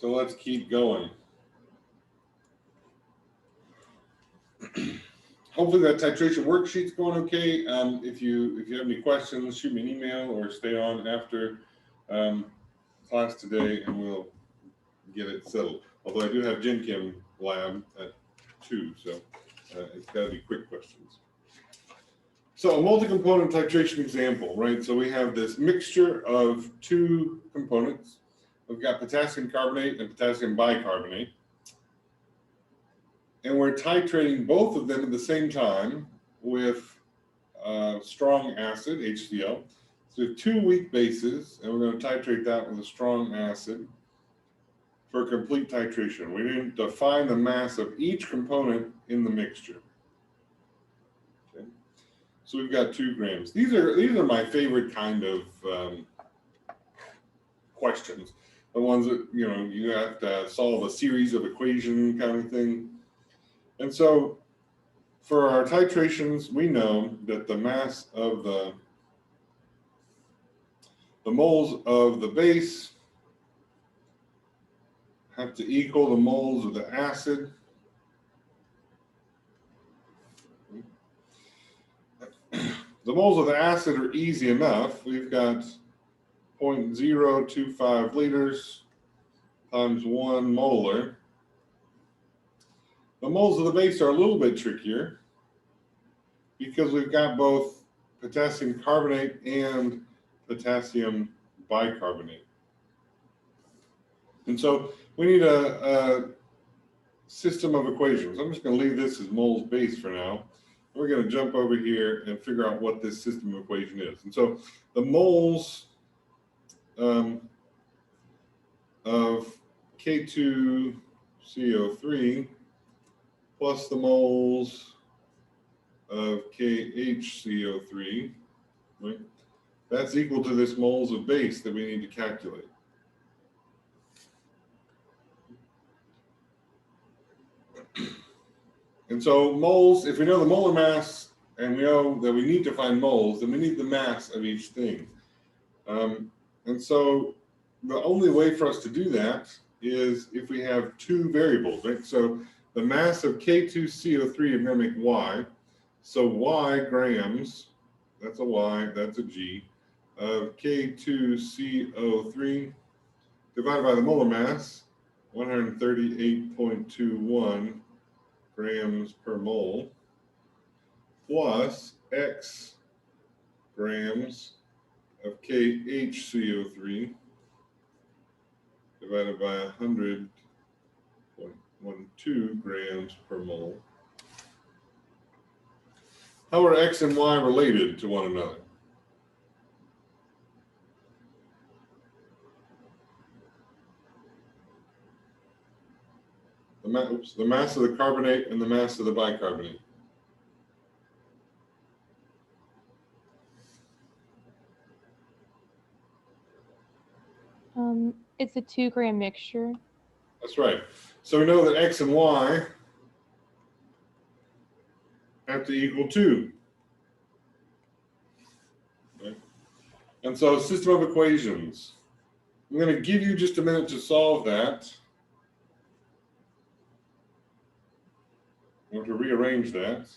So let's keep going. Hopefully that titration worksheet's going okay. If you have any questions, shoot me an email or stay on after class today, and we'll get it settled. Although I do have Gen Chem lab at 2, so it's got to be quick questions. So a multi-component titration example, right? So we have this mixture of two components. We've got potassium carbonate and potassium bicarbonate. And we're titrating both of them at the same time with strong acid, HCl. So we have 2 weak bases, and we're going to titrate that with a strong acid for complete titration. We didn't define the mass of each component in the mixture. Okay. So we've got 2 grams. These are my favorite kind of questions. The ones that, you know, you have to solve a series of equation kind of thing. And so for our titrations, we know that the mass of the moles of the base have to equal the moles of the acid. The moles of the acid are easy enough. We've got 0.025 liters times 1 molar. The moles of the base are a little bit trickier because we've got both potassium carbonate and potassium bicarbonate. And so we need a system of equations. I'm just going to leave this as moles base for now. We're going to jump over here and figure out what this system of equation is. And so the moles of K2CO3 plus the moles of KHCO3, right? That's equal to this moles of base that we need to calculate. And so moles, if we know the molar mass and we know that we need to find moles, then we need the mass of each thing. And so the only way for us to do that is if we have 2 variables, right? So the mass of K2CO3, I'm going to make Y. So Y grams, that's a Y, that's a G, of K2CO3 divided by the molar mass, 138.21 grams per mole, plus X grams of KHCO3 divided by 100.12 grams per mole. How are X and Y related to one another? The mass of the carbonate and the mass of the bicarbonate. It's a 2-gram mixture. That's right. So we know that X and Y have to equal 2. Right? And so system of equations. I'm going to give you just a minute to solve that, or to rearrange that.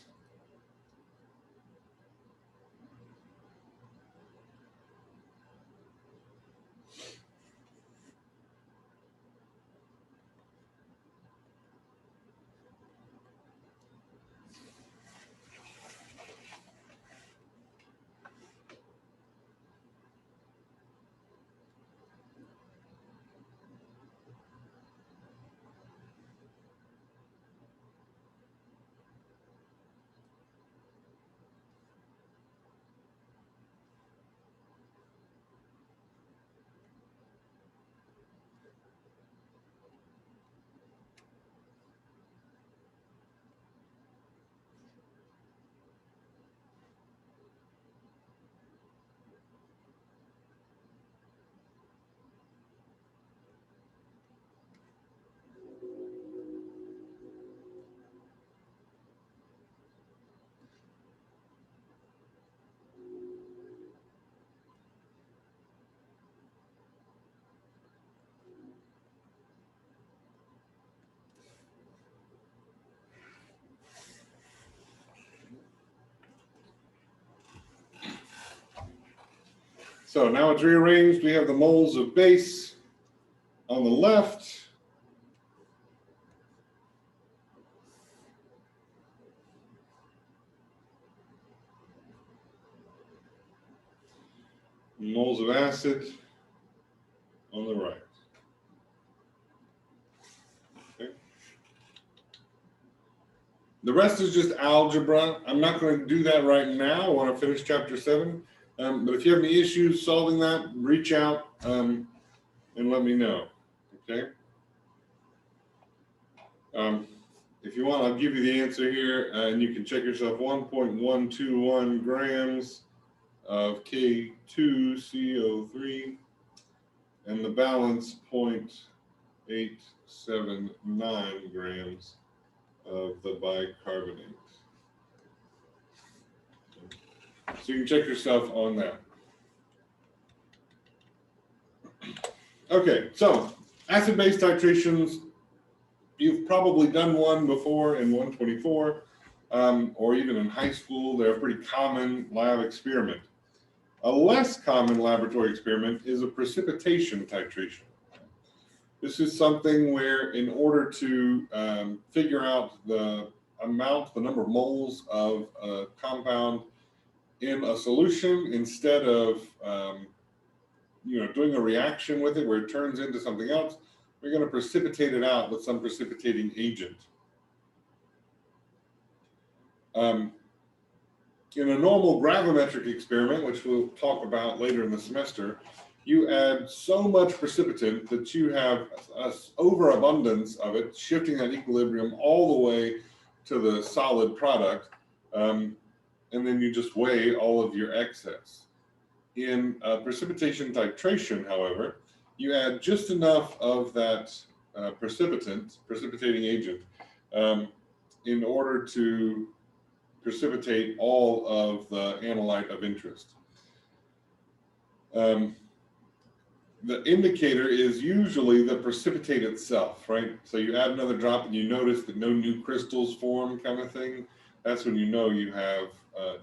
So now it's rearranged. We have the moles of base on the left. Moles of acid on the right. Okay. The rest is just algebra. I'm not going to do that right now. I want to finish chapter 7. But if you have any issues solving that, reach out and let me know. Okay. If you want, I'll give you the answer here, and you can check yourself. 1.121 grams of K2CO3, and the balance 0.879 grams of the bicarbonate. So you can check yourself on that. Okay, so acid-base titrations, you've probably done one before in 124, or even in high school. They're a pretty common lab experiment. A less common laboratory experiment is a precipitation titration. This is something where, in order to figure out the amount, the number of moles of a compound in a solution, instead of doing a reaction with it where it turns into something else, we're going to precipitate it out with some precipitating agent. In a normal gravimetric experiment, which we'll talk about later in the semester, you add so much precipitant that you have an overabundance of it, shifting that equilibrium all the way to the solid product, and then you just weigh all of your excess. In precipitation titration, however, you add just enough of that precipitating agent, in order to precipitate all of the analyte of interest. The indicator is usually the precipitate itself, right? So you add another drop and you notice that no new crystals form, kind of thing. That's when you know you have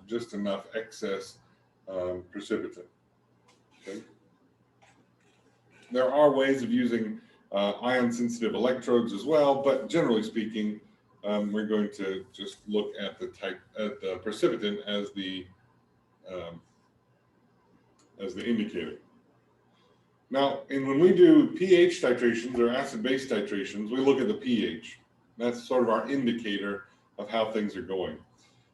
just enough excess precipitant. Okay. There are ways of using ion-sensitive electrodes as well, but generally speaking, we're going to just look at the precipitant as the indicator. Now, when we do pH titrations or acid-base titrations, we look at the pH. That's sort of our indicator of how things are going.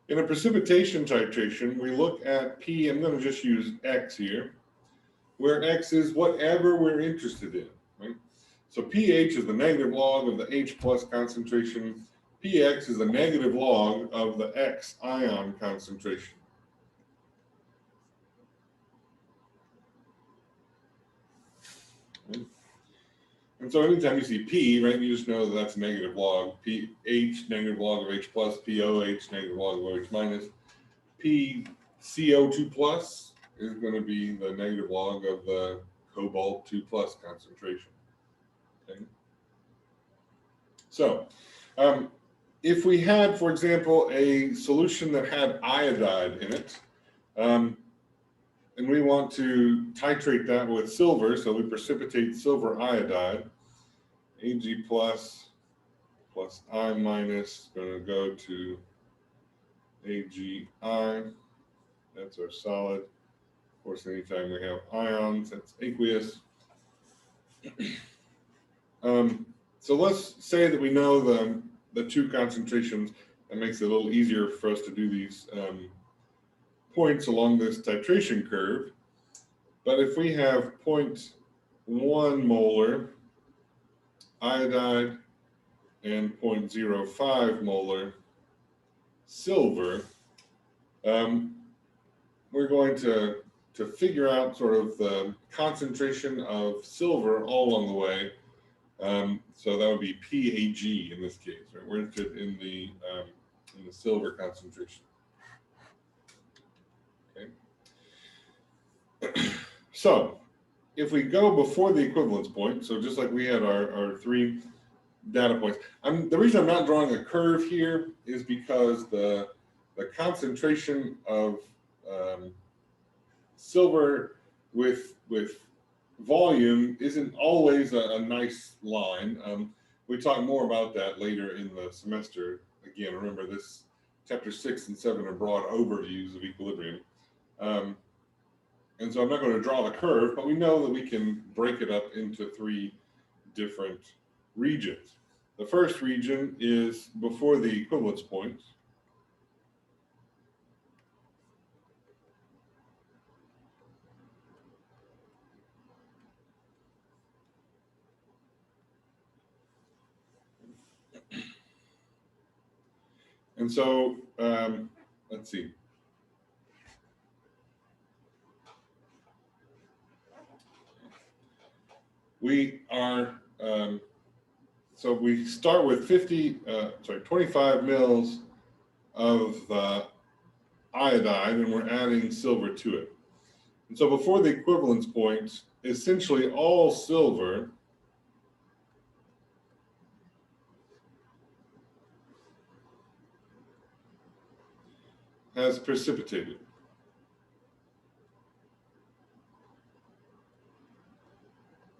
In a precipitation titration, we look at P. I'm going to just use X here, where X is whatever we're interested in, right? So pH is the negative log of the H plus concentration. Px is the negative log of the X ion concentration. And so anytime you see P, right, you just know that that's negative log. pH, negative log of H plus, POH, negative log of OH minus. PCO2 plus is going to be the negative log of the cobalt 2 plus concentration. Okay. So if we had, for example, a solution that had iodide in it, and we want to titrate that with silver, so we precipitate silver iodide, Ag plus I minus is going to go to AgI. That's our solid. Of course, anytime we have ions, that's aqueous. So let's say that we know the two concentrations. That makes it a little easier for us to do these points along this titration curve. But if we have 0.1 molar iodide and 0.05 molar silver, we're going to figure out sort of the concentration of silver all along the way. So that would be PAG in this case, right? We're interested in the silver concentration. Okay. So if we go before the equivalence point, so just like we had our 3 data points, the reason I'm not drawing a curve here is because the concentration of silver with volume isn't always a nice line. We talk more about that later in the semester. Again, remember this chapter 6 and 7 are broad overviews of equilibrium. And so I'm not going to draw the curve, but we know that we can break it up into 3 different regions. The first region is before the equivalence point. And so, let's see. We are, so we start with 25 mils of iodide, and we're adding silver to it. And so before the equivalence point, essentially all silver has precipitated.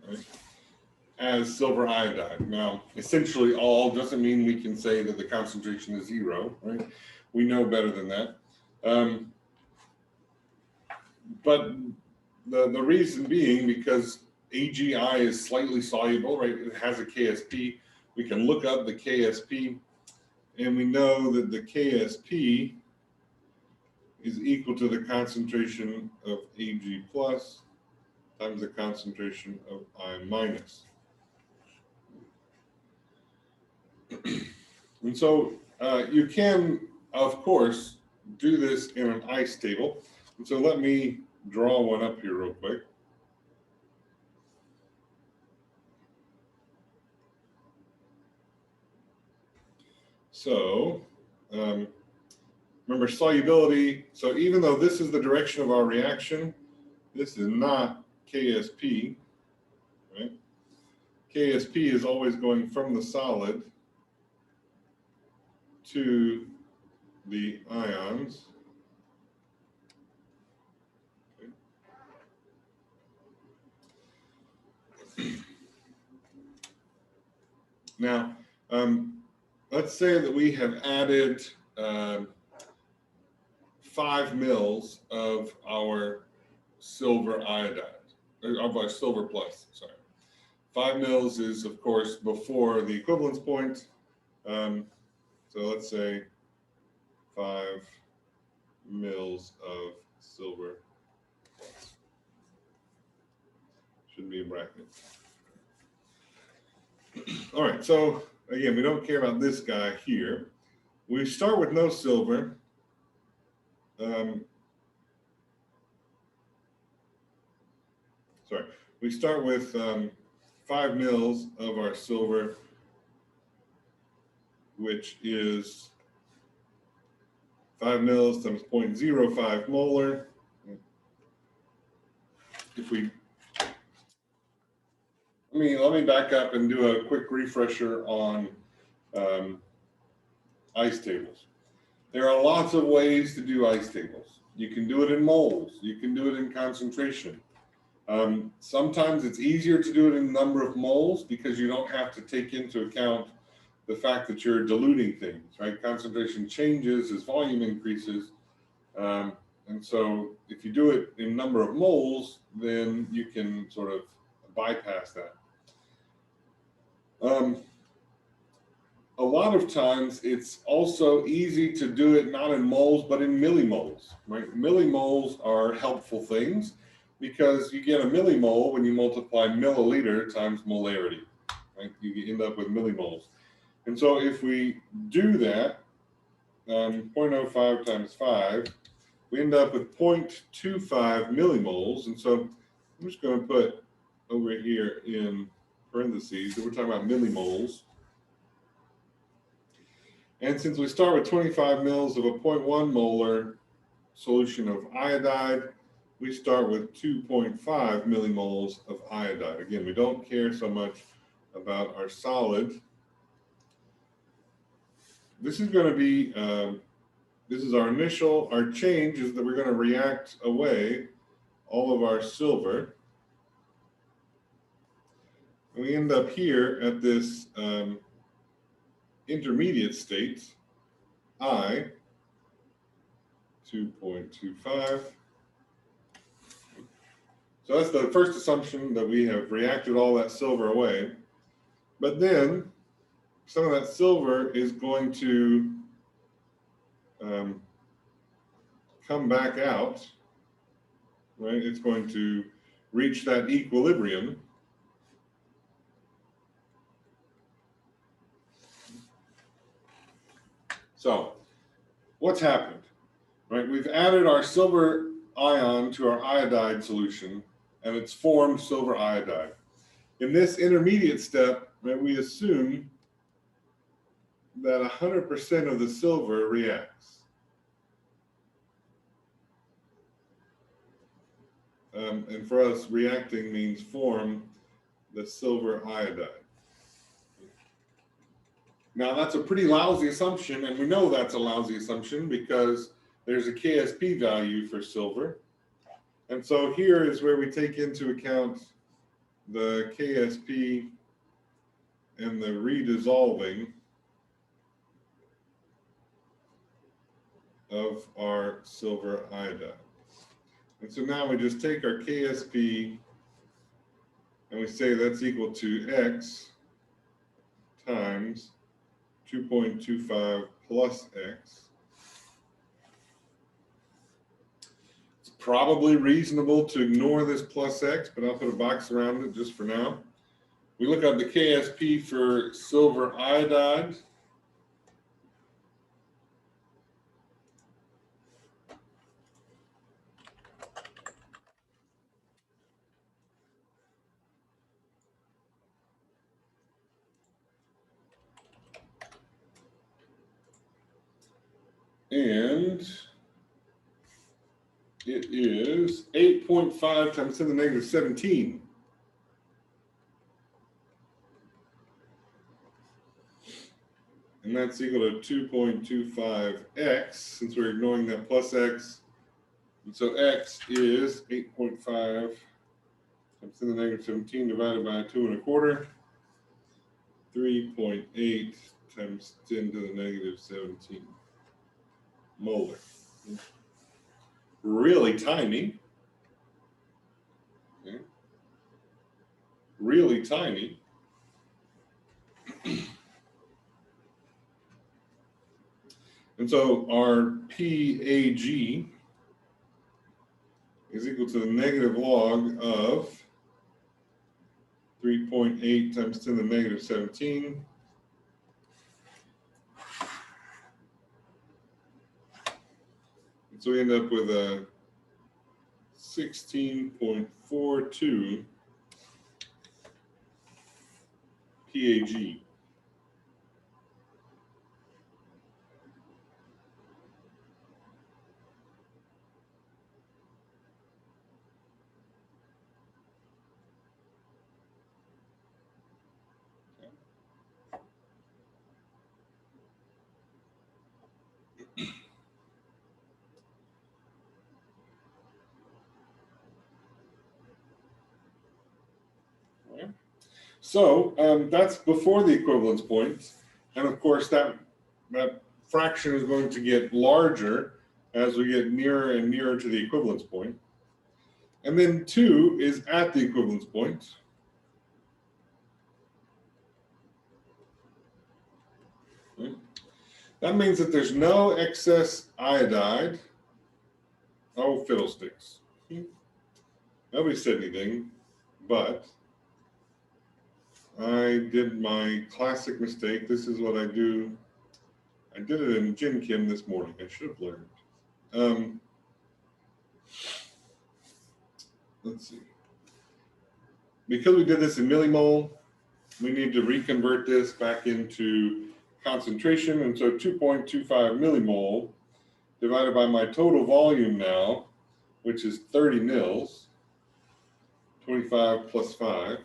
Right? As silver iodide. Now, essentially all doesn't mean we can say that the concentration is 0, right? We know better than that. But the reason being because AgI is slightly soluble, right? It has a KSP. We can look up the KSP, and we know that the KSP is equal to the concentration of Ag plus times the concentration of I minus. And so you can, of course, do this in an ice table. And so let me draw one up here real quick. So remember solubility. So even though this is the direction of our reaction, this is not KSP, right? KSP is always going from the solid to the ions. Okay. Now, let's say that we have added 5 mils of our silver iodide, of our silver plus, sorry. 5 mils is, of course, before the equivalence point. So let's say 5 mils of silver plus. Should be a bracket. All right, so again, we don't care about this guy here. We start with no silver. We start with 5 mils of our silver, which is 5 mils times 0.05 molar. If we, let me back up and do a quick refresher on ice tables. There are lots of ways to do ice tables. You can do it in moles. You can do it in concentration. Sometimes it's easier to do it in number of moles because you don't have to take into account the fact that you're diluting things, right? Concentration changes as volume increases. And so if you do it in number of moles, then you can sort of bypass that. A lot of times it's also easy to do it not in moles, but in millimoles, right? Millimoles are helpful things because you get a millimole when you multiply milliliter times molarity, right? You end up with millimoles. And so if we do that, 0.05 times 5, we end up with 0.25 millimoles. And so I'm just going to put over here in parentheses that we're talking about millimoles. And since we start with 25 mils of a 0.1 molar solution of iodide, we start with 2.5 millimoles of iodide. Again, we don't care so much about our solid. This is going to be, this is our change is that we're going to react away all of our silver. And we end up here at this intermediate state, I, 2.25. So that's the first assumption, that we have reacted all that silver away. But then some of that silver is going to come back out, right? It's going to reach that equilibrium. So what's happened, right? We've added our silver ion to our iodide solution, and it's formed silver iodide. In this intermediate step, right, we assume that 100% of the silver reacts. And for us, reacting means form the silver iodide. Now, that's a pretty lousy assumption, and we know that's a lousy assumption because there's a KSP value for silver. And so here is where we take into account the KSP and the redissolving of our silver iodide. And so now we just take our KSP and we say that's equal to X times 2.25 plus X. It's probably reasonable to ignore this plus X, but I'll put a box around it just for now. We look at the KSP for silver iodide. And it is 8.5 times 10 to the negative 17. And that's equal to 2.25x, since we're ignoring that plus x. And so x is 8.5 times 10 to the negative 17 divided by 2.25. 3.8 times 10 to the negative 17 molar. Really tiny. Okay. Really tiny. And so our PAG is equal to the negative log of 3.8 times 10 to the negative 17. And so we end up with a 16.42 PAG. So that's before the equivalence point. And of course, that fraction is going to get larger as we get nearer and nearer to the equivalence point. And then 2 is at the equivalence point. Okay. That means that there's no excess iodide. Oh, fiddlesticks. Nobody said anything, but I did my classic mistake. This is what I do. I did it in Gin Kim this morning. I should have learned. Let's see. Because we did this in millimole, we need to reconvert this back into concentration. And so 2.25 millimole divided by my total volume now, which is 30 mils, 25 plus 5,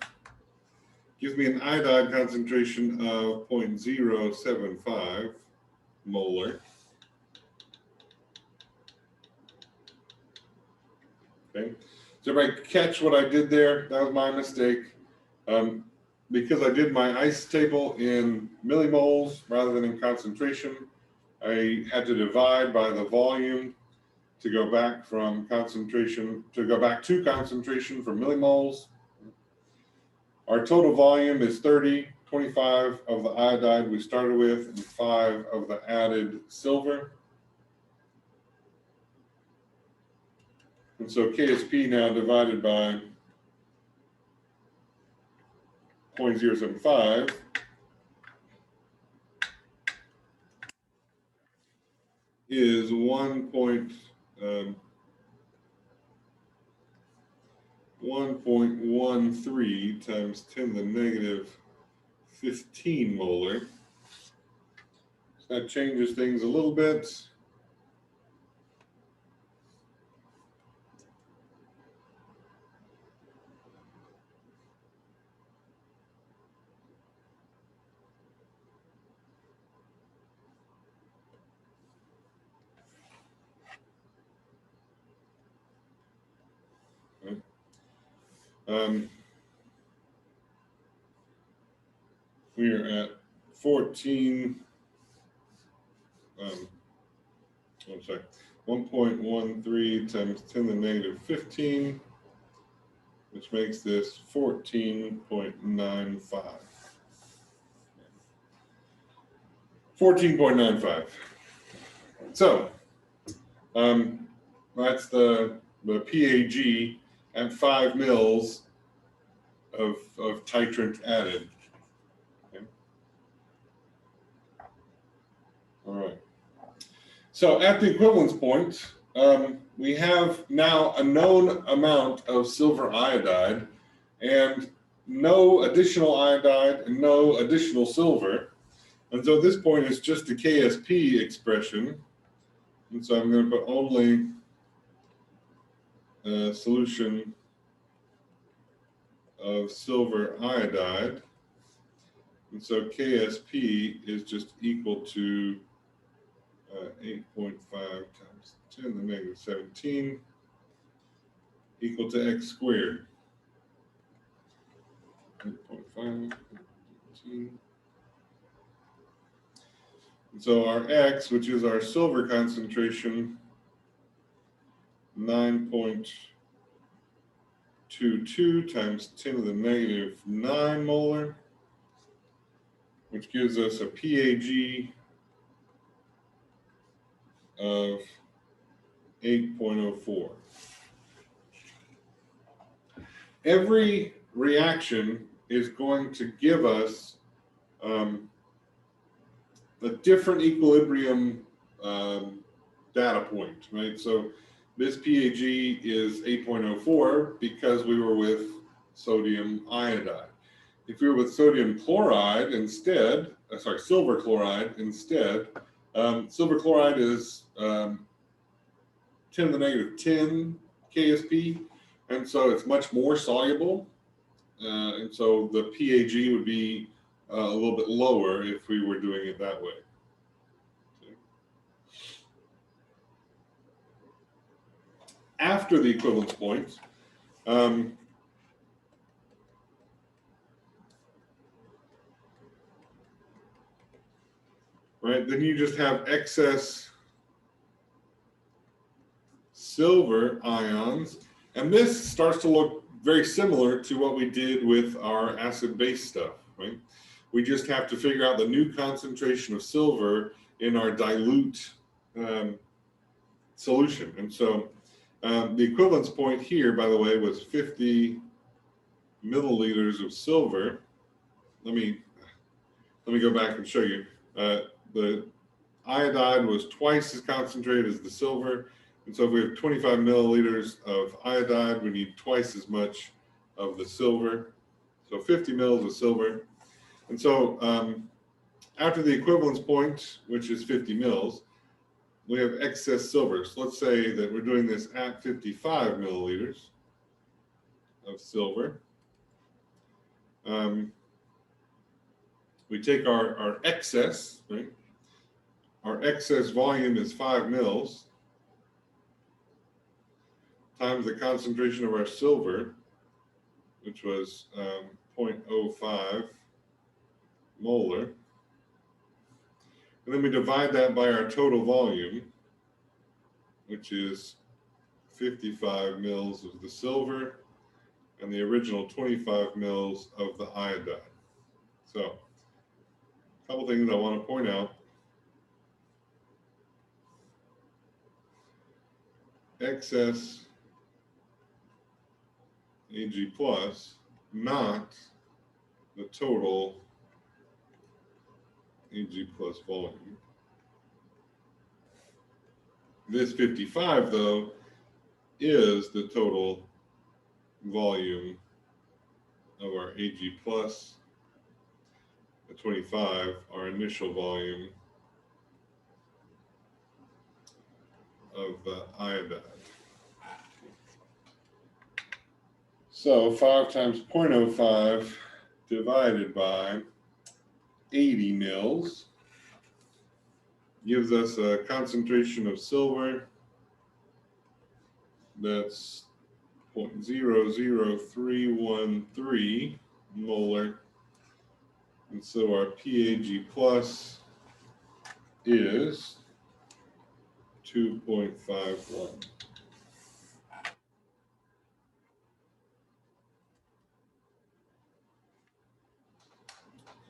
gives me an iodide concentration of 0.075 molar. Okay, Did everybody catch what I did there? That was my mistake. Because I did my ice table in millimoles rather than in concentration, I had to divide by the volume to go back from concentration, to go back to concentration from millimoles. Our total volume is 30, 25 of the iodide we started with, and 5 of the added silver. And so KSP now divided by 0.075 is 1.13 times 10 to the negative 15 molar. So that changes things a little bit. We are at 14, I'm sorry, 1.13 times 10 to the negative 15, which makes this 14.95. 14.95. So, that's the PAG at 5 mils of titrant added. Okay. All right. So at the equivalence point, we have now a known amount of silver iodide and no additional iodide and no additional silver. And so at this point, it's just a KSP expression. And so I'm going to put only a solution of silver iodide. And so KSP is just equal to 8.5 times 10 to the negative 17 equal to x squared. 8.5, 17. And so our x, which is our silver concentration, 9.22 times 10 to the negative 9 molar, which gives us a PAG of 8.04. Every reaction is going to give us a different equilibrium data point, right? So this PAG is 8.04 because we were with sodium iodide. If we were with sodium chloride instead, silver chloride instead, silver chloride is 10 to the negative 10 KSP, and so it's much more soluble. And so the PAG would be a little bit lower if we were doing it that way. Okay. After the equivalence point, right, then you just have excess silver ions, and this starts to look very similar to what we did with our acid-base stuff, right? We just have to figure out the new concentration of silver in our dilute solution. And so the equivalence point here, by the way, was 50 milliliters of silver. Let me go back and show you. The iodide was twice as concentrated as the silver. And so if we have 25 milliliters of iodide, we need twice as much of the silver. So 50 mils of silver. And so after the equivalence point, which is 50 mils, we have excess silver. So let's say that we're doing this at 55 milliliters of silver. We take our excess, right? Our excess volume is 5 mils. times the concentration of our silver, which was 0.05 molar. And then we divide that by our total volume, which is 55 mils of the silver and the original 25 mils of the iodide. So, a couple things I want to point out. Excess Ag plus, not the total Ag plus volume. This 55, though, is the total volume of our Ag plus. The 25, our initial volume of the iodide. So 5 times 0.05 divided by 80 mils gives us a concentration of silver that's 0.00313 molar. And so our PAG plus is 2.51.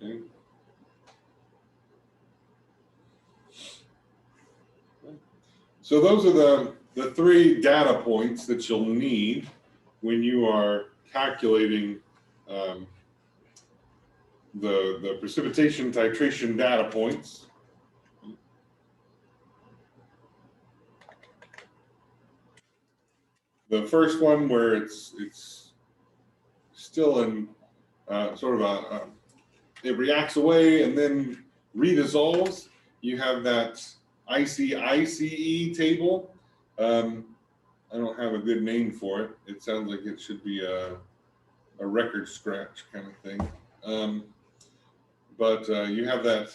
Okay. So those are the three data points that you'll need when you are calculating the precipitation titration data points. The first one where it's still in sort of it reacts away and then redissolves. You have that ICE table. I don't have a good name for it. It sounds like it should be a record scratch kind of thing. But you have that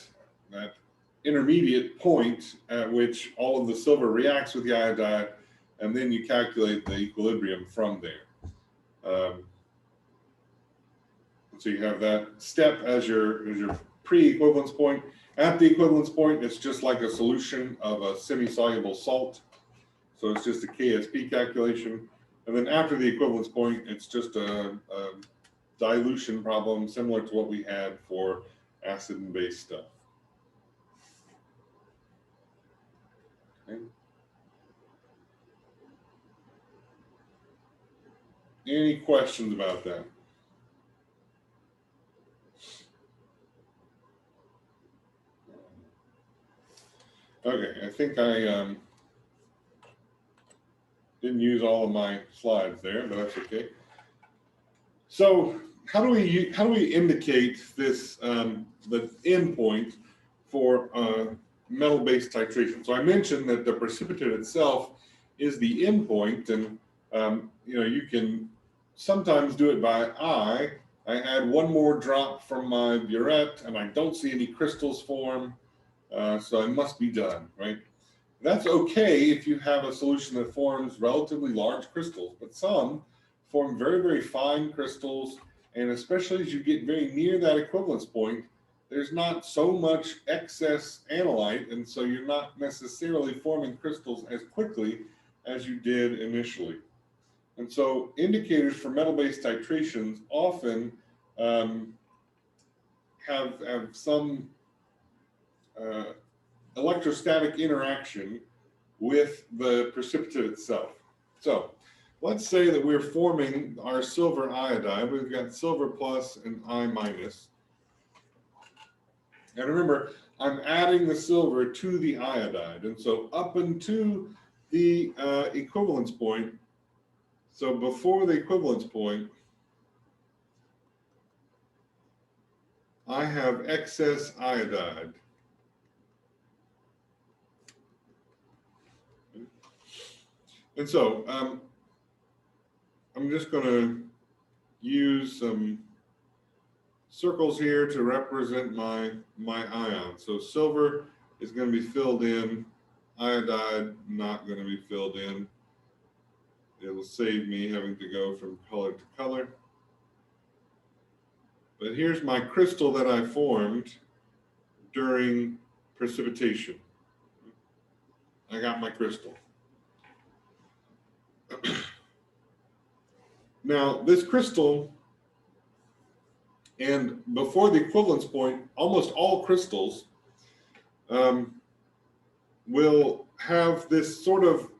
intermediate point at which all of the silver reacts with the iodide, and then you calculate the equilibrium from there. So you have that step as your pre-equivalence point. At the equivalence point, it's just like a solution of a semi-soluble salt. So it's just a KSP calculation. And then after the equivalence point, it's just a dilution problem similar to what we had for acid and base stuff. Okay. Any questions about that? Okay, I think I didn't use all of my slides there, but that's okay. So how do we indicate this the endpoint for metal-based titration? So I mentioned that the precipitate itself is the endpoint, and you can sometimes do it by eye. I add one more drop from my burette, and I don't see any crystals form, so I must be done, right? That's okay if you have a solution that forms relatively large crystals, but some form very, very fine crystals, and especially as you get very near that equivalence point, there's not so much excess analyte, and so you're not necessarily forming crystals as quickly as you did initially. And so indicators for metal-based titrations often have some electrostatic interaction with the precipitate itself. So let's say that we're forming our silver iodide. We've got silver plus and I minus. And remember, I'm adding the silver to the iodide. And so up into the equivalence point, so before the equivalence point, I have excess iodide. And so I'm just going to use some circles here to represent my ion. So silver is going to be filled in, iodide not going to be filled in. it'll save me having to go from color to color. But here's my crystal that I formed during precipitation. I got my crystal. Now, this crystal, and before the equivalence point, almost all crystals will have this sort of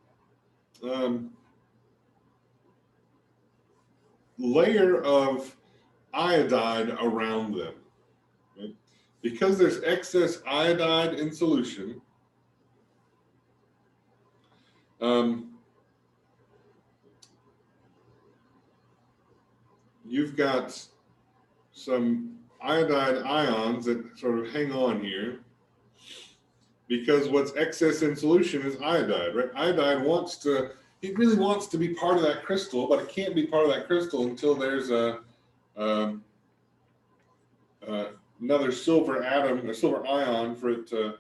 layer of iodide around them. Right? Because there's excess iodide in solution, you've got some iodide ions that sort of hang on here, because what's excess in solution is iodide, right? Iodide it really wants to be part of that crystal, but it can't be part of that crystal until there's another silver atom, a silver ion for it to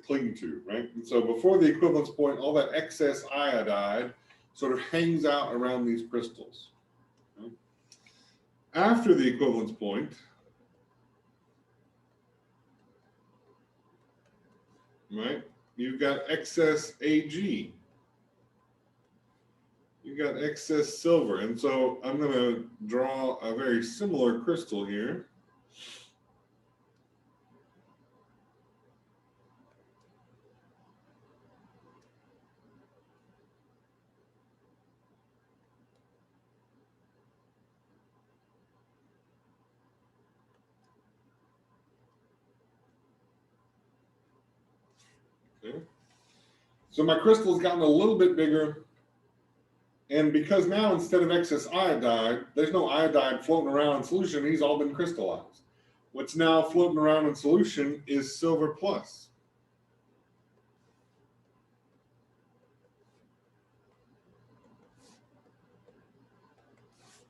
cling to, right? And so before the equivalence point, all that excess iodide sort of hangs out around these crystals. Right? After the equivalence point, right, you've got excess Ag. You've got excess silver. And so I'm going to draw a very similar crystal here. Okay. So my crystal's gotten a little bit bigger. And because now instead of excess iodide, there's no iodide floating around in solution, these all been crystallized. What's now floating around in solution is silver plus.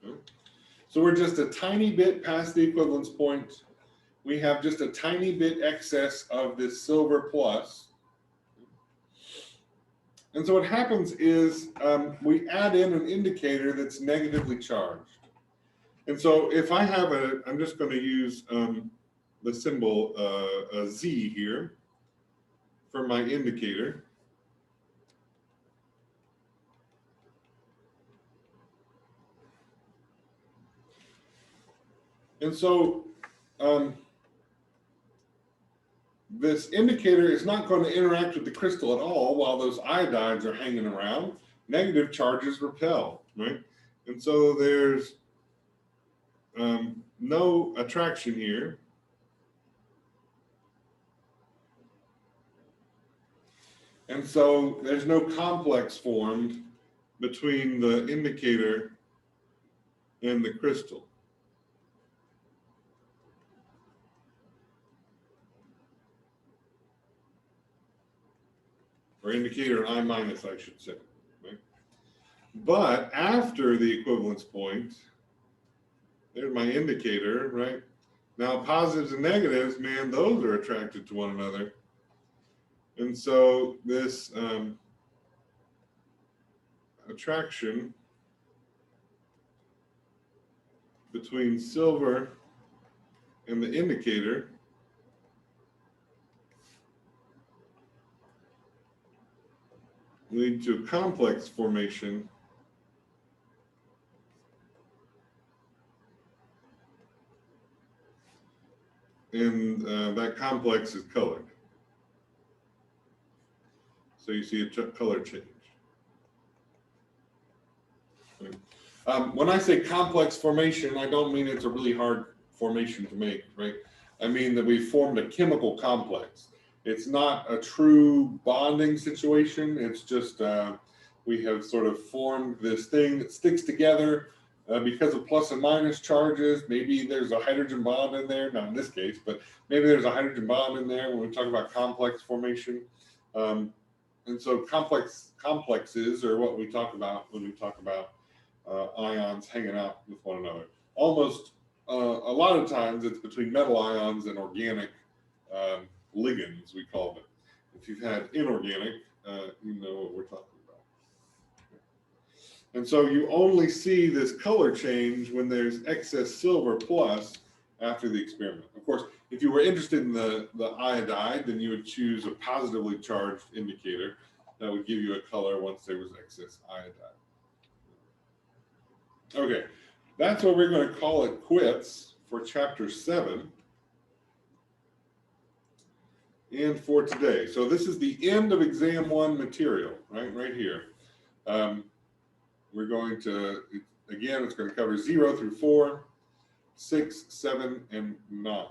Okay. So we're just a tiny bit past the equivalence point. We have just a tiny bit excess of this silver plus. And so what happens is we add in an indicator that's negatively charged. And so if I have I'm just going to use the symbol a Z here for my indicator. And so this indicator is not going to interact with the crystal at all while those iodides are hanging around. Negative charges repel, right? And so there's no attraction here. And so there's no complex formed between the indicator and the crystal. Or indicator I minus, I should say. Right? But after the equivalence point, there's my indicator, right? Now positives and negatives, man, those are attracted to one another. And so this attraction between silver and the indicator lead to complex formation, and that complex is colored. So you see a color change. When I say complex formation, I don't mean it's a really hard formation to make, right? I mean that we formed a chemical complex. It's not a true bonding situation. It's just we have sort of formed this thing that sticks together because of plus and minus charges. Maybe there's a hydrogen bond in there, not in this case, but maybe there's a hydrogen bond in there when we talk about complex formation. And so complexes are what we talk about when we talk about ions hanging out with one another. Almost a lot of times it's between metal ions and organic ligands, we call them. If you've had inorganic, you know what we're talking about. And so you only see this color change when there's excess silver plus after the experiment. Of course, if you were interested in the iodide, then you would choose a positively charged indicator that would give you a color once there was excess iodide. Okay, that's what we're going to call it quits for chapter 7 and for today. So this is the end of exam 1 material, right here. We're going to, again, it's going to cover 0 through 4, 6, 7, and 9.